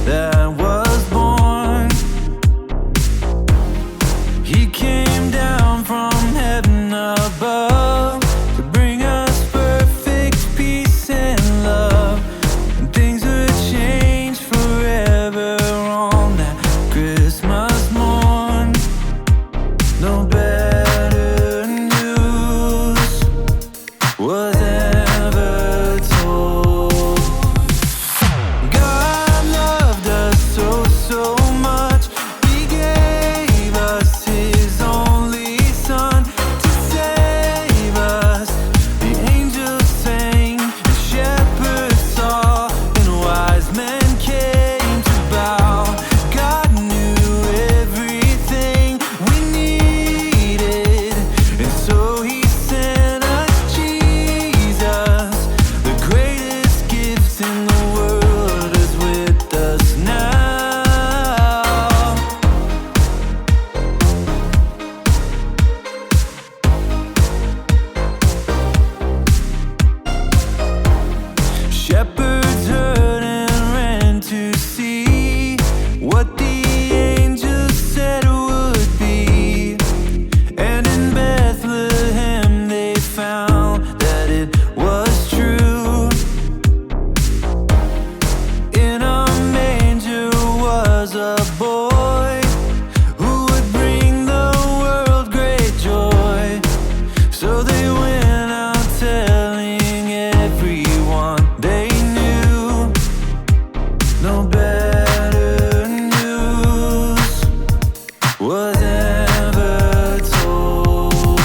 that was born. He came down from heaven above to bring us perfect peace and love. And things would change forever on that Christmas morn. No better news was ever told. God loved us so, so much. He gave us His only Son to save us. The angels sang, the shepherds saw, and wise men came to bow. God knew everything we needed, and so He sent us Jesus. The greatest gift in the world is with us now. Shepherds heard and ran to see what the angels said would be. And in Bethlehem they found that it was true. In a manger was a boy who would bring the world great joy. So they went out telling everyone they knew. No better news was ever told.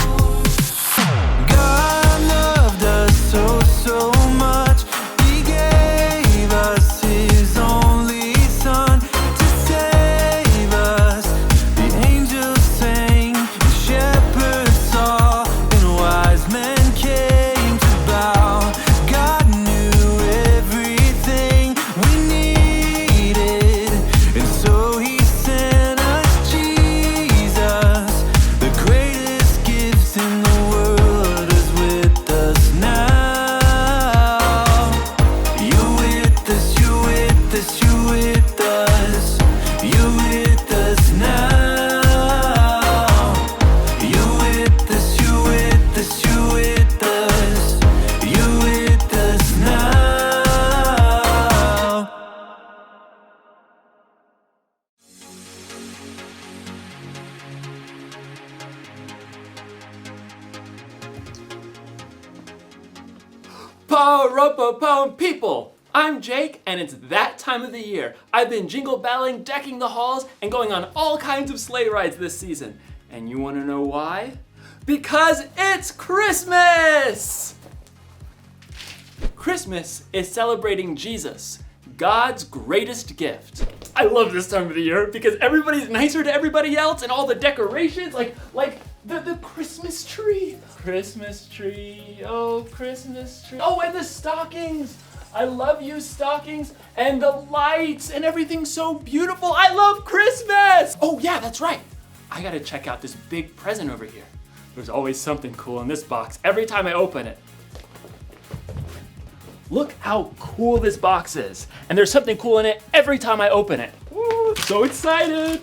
God loved us so, so much. He gave us His only Son to save us. The angels sang, the shepherds saw, and wise men came to bow. God knew everything we needed, and so He sent us Jesus. The greatest gift in the world is with us now. You with us, you with us, you with us. You with us now. You with us, you with us, you with us. You with us now. Po-ro-po-pone people! I'm Jake, and it's that time of the year. I've been jingle belling, decking the halls, and going on all kinds of sleigh rides this season. And you want to know why? Because it's Christmas! Christmas is celebrating Jesus, God's greatest gift. I love this time of the year because everybody's nicer to everybody else, and all the decorations, like the Christmas tree. Christmas tree, oh Christmas tree. Oh, and the stockings. I love you stockings, and the lights, and everything's so beautiful. I love Christmas. Oh yeah, that's right. I gotta check out this big present over here. There's always something cool in this box every time I open it. Look how cool this box is. And there's something cool in it every time I open it. Woo, so excited.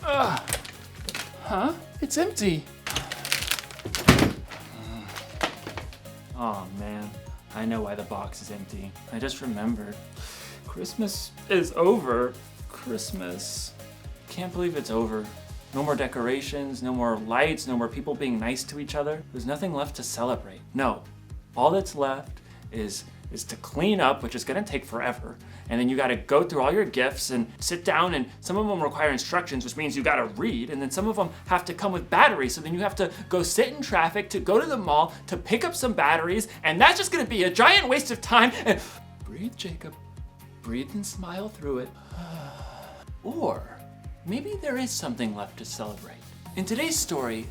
Huh? It's empty. Oh man, I know why the box is empty. I just remembered. Christmas is over. Christmas. Can't believe it's over. No more decorations, no more lights, no more people being nice to each other. There's nothing left to celebrate. No, all that's left is to clean up, which is gonna take forever. And then you gotta go through all your gifts and sit down, and some of them require instructions, which means you gotta read, and then some of them have to come with batteries, so then you have to go sit in traffic to go to the mall to pick up some batteries, and that's just gonna be a giant waste of time. And breathe, Jacob. Breathe and smile through it. Or maybe there is something left to celebrate. In today's story,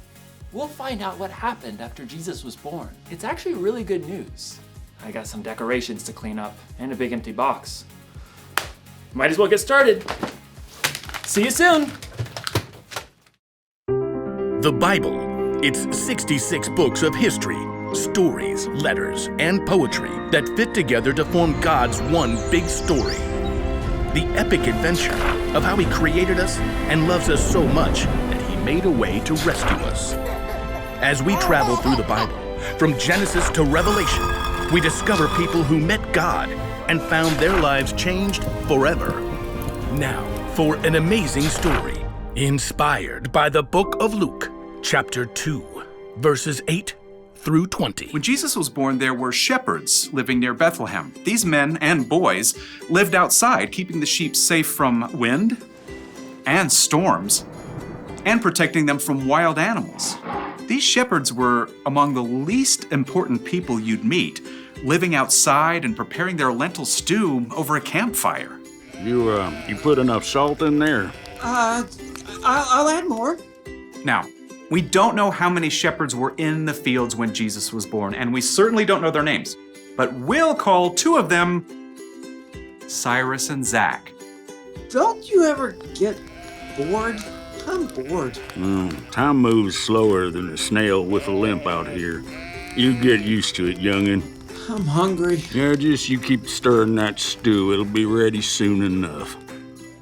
we'll find out what happened after Jesus was born. It's actually really good news. I got some decorations to clean up and a big empty box. Might as well get started. See you soon. The Bible. It's 66 books of history, stories, letters, and poetry that fit together to form God's one big story. the epic adventure of how he created us and loves us so much that he made a way to rescue us. As we travel through the Bible, from Genesis to Revelation, we discover people who met God and found their lives changed forever. Now, for an amazing story, inspired by the book of Luke, chapter 2, verses 8 through 20. When Jesus was born, there were shepherds living near Bethlehem. These men and boys lived outside, keeping the sheep safe from wind and storms, and protecting them from wild animals. These shepherds were among the least important people you'd meet, living outside and preparing their lentil stew over a campfire. You put enough salt in there? I'll add more. Now, we don't know how many shepherds were in the fields when Jesus was born, and we certainly don't know their names. But we'll call two of them Cyrus and Zach. Don't you ever get bored? I'm bored. Time moves slower than a snail with a limp out here. You get used to it, youngin'. I'm hungry. Yeah, just you keep stirring that stew. It'll be ready soon enough.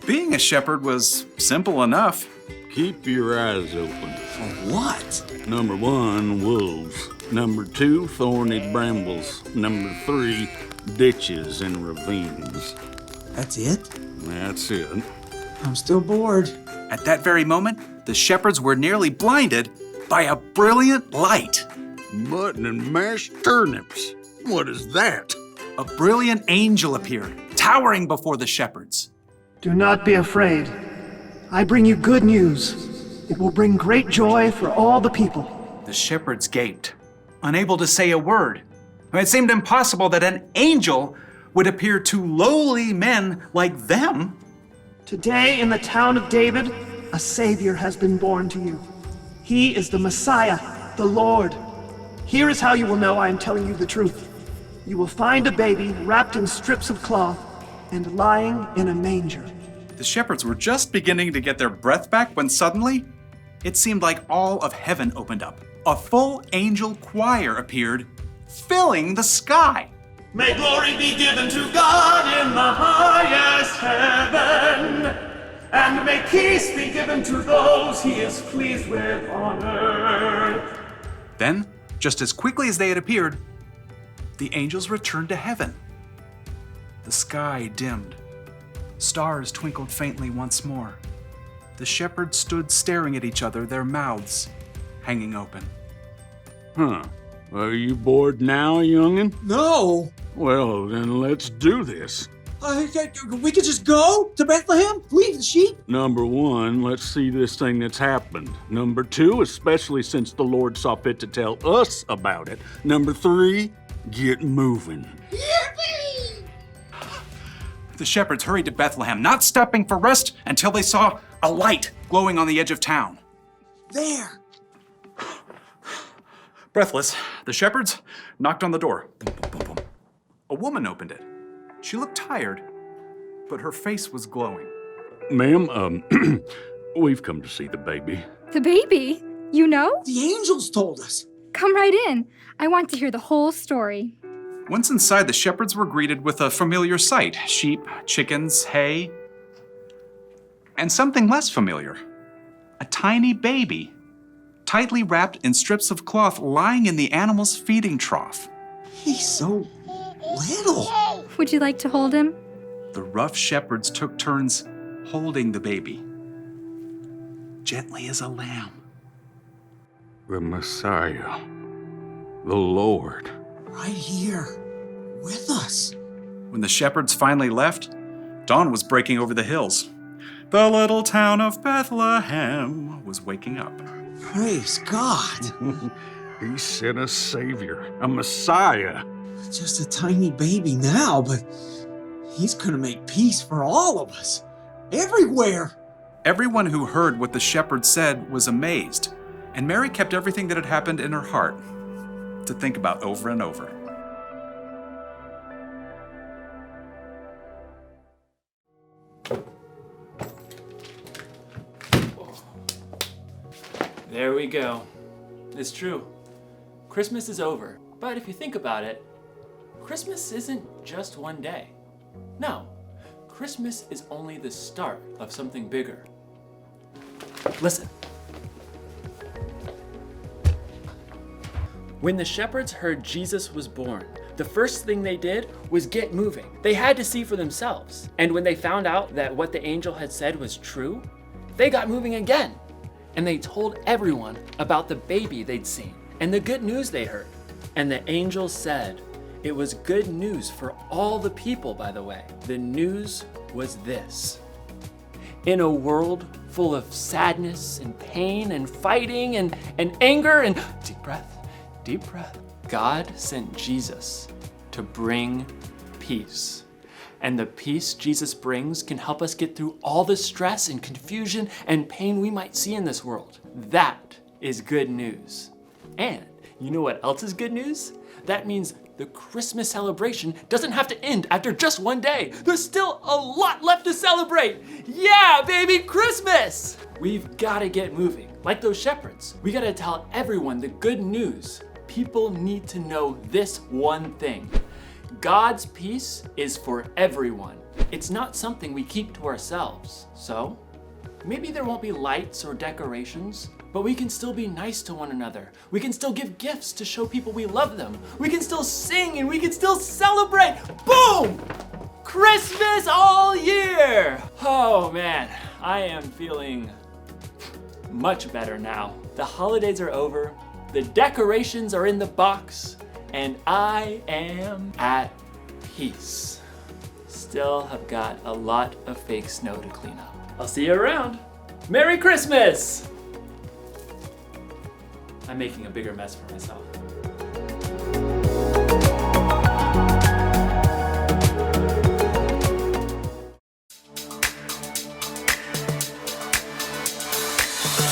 Being a shepherd was simple enough. Keep your eyes open. For what? Number 1, wolves. Number 2, thorny brambles. Number 3, ditches and ravines. That's it? That's it. I'm still bored. At that very moment, the shepherds were nearly blinded by a brilliant light. Mutton and mashed turnips. What is that? A brilliant angel appeared, towering before the shepherds. Do not be afraid. I bring you good news. It will bring great joy for all the people. The shepherds gaped, unable to say a word. It seemed impossible that an angel would appear to lowly men like them. Today in the town of David, a Savior has been born to you. He is the Messiah, the Lord. Here is how you will know I am telling you the truth. You will find a baby wrapped in strips of cloth and lying in a manger. The shepherds were just beginning to get their breath back when suddenly, it seemed like all of heaven opened up. A full angel choir appeared, filling the sky. May glory be given to God in the highest heaven, and may peace be given to those he is pleased with on earth. Then, just as quickly as they had appeared, the angels returned to heaven. The sky dimmed. Stars twinkled faintly once more. The shepherds stood staring at each other, their mouths hanging open. Are you bored now, youngin'? No! Well, then let's do this. We could just go to Bethlehem? Leave the sheep? Number 1, let's see this thing that's happened. Number 2, especially since the Lord saw fit to tell us about it. Number 3, get moving. Yippee! The shepherds hurried to Bethlehem, not stopping for rest until they saw a light glowing on the edge of town. There! Breathless, the shepherds knocked on the door. Boom, boom, boom, boom. A woman opened it. She looked tired, but her face was glowing. Ma'am, we've come to see the baby. The baby? You know? The angels told us. Come right in. I want to hear the whole story. Once inside, the shepherds were greeted with a familiar sight: sheep, chickens, hay, and something less familiar: a tiny baby, tightly wrapped in strips of cloth, lying in the animal's feeding trough. He's so little. Would you like to hold him? The rough shepherds took turns holding the baby, gently as a lamb. The Messiah, the Lord. Right here, with us. When the shepherds finally left, dawn was breaking over the hills. The little town of Bethlehem was waking up. Praise God. He sent a Savior, a Messiah. Just a tiny baby now, but he's gonna make peace for all of us. Everywhere. Everyone who heard what the shepherds said was amazed, and Mary kept everything that had happened in her heart to think about over and over. There we go. It's true. Christmas is over. But if you think about it, Christmas isn't just one day. No. Christmas is only the start of something bigger. Listen. When the shepherds heard Jesus was born, the first thing they did was get moving. They had to see for themselves. And when they found out that what the angel had said was true, they got moving again. And they told everyone about the baby they'd seen and the good news they heard. And the angel said it was good news for all the people, by the way. The news was this. In a world full of sadness and pain and fighting and anger and deep breath, God sent Jesus to bring peace. And the peace Jesus brings can help us get through all the stress and confusion and pain we might see in this world. That is good news. And you know what else is good news? That means the Christmas celebration doesn't have to end after just one day. There's still a lot left to celebrate. Yeah, baby, Christmas! We've gotta get moving. Like those shepherds, we gotta tell everyone the good news. People need to know this one thing. God's peace is for everyone. It's not something we keep to ourselves. So, maybe there won't be lights or decorations, but we can still be nice to one another. We can still give gifts to show people we love them. We can still sing and we can still celebrate. Boom! Christmas all year! Oh man, I am feeling much better now. The holidays are over, the decorations are in the box, and I am at peace. Still have got a lot of fake snow to clean up. I'll see you around. Merry Christmas! I'm making a bigger mess for myself.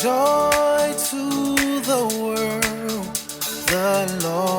Joy to the world, the Lord